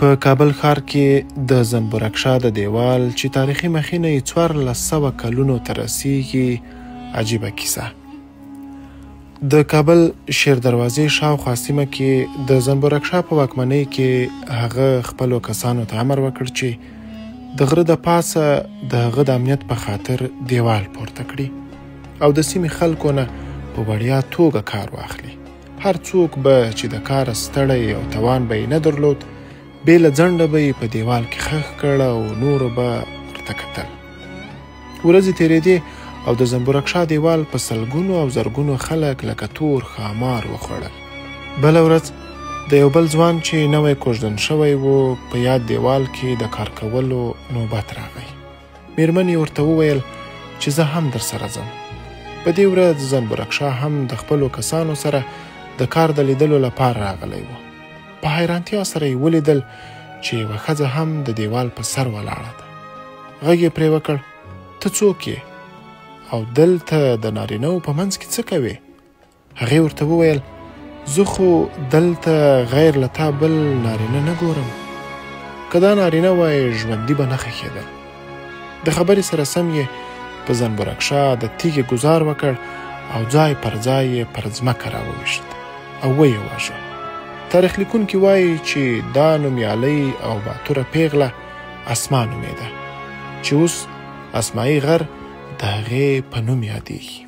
په کابل ښار کې د زنبورکشا د دیوال چې تاریخي مخینه یې 1400 کلونو ته رسیږي عجیبه کیسه. د کابل شیر دروازې شاوخوا سیمه کې د زنبورکشا په واکمنۍ کې هغه خپلو کسانو ته امر وکړ چې د غره د پاسه د هغه د امنیت په خاطر دیوال پورته کړي او د سیمې خلکو نه په وړیا توګه کار واخلي. هر څوک به چې د کار ستړی او توان به یې نه درلود بې له ځنډه به یې په دیوال کې خښ کړ او نورو به ورته کتل. ورځې تېرېدې او د زنبورکشا دیوال په سلګونو او زرګونو خلک لکه تور ښامار وخوړل. بله ورځ د یو بل ځوان چې نوی کوژدن شوی و په یاد دیوال کې د کار کولو نوبت راغی. میرمن یې ورته وویل چې زه هم در سره ځم. په دې ورځ زنبورکشا هم د خپلو کسانو سره د کار د لیدلو لپاره راغلی و. په حیرانتیا سره یې ولیدل چې یوه ښځه هم د دیوال په سر ولاړه ده. غږ یې پرې وکړ، ته څوک یې او دلته د نارینهو په منځ کې څه کوې؟ هغې ورته وویل زه خو دلته غیر له تا بل نارینه نه ګورم. که دا نارینه وای ژوندي به نه ښخېدل. د خبرې سره سم یې په زنبورکشا د تیږې ګزار وکړ او ځای پر ځای یې پر ځمکه راوویشت او ویې واژه. تاریخ لیکونکي وایي چې دا نومیالۍ او باتوره پیغله اسما نومېده چې اوس اسماعي غر د هغې په نوم یادېږي.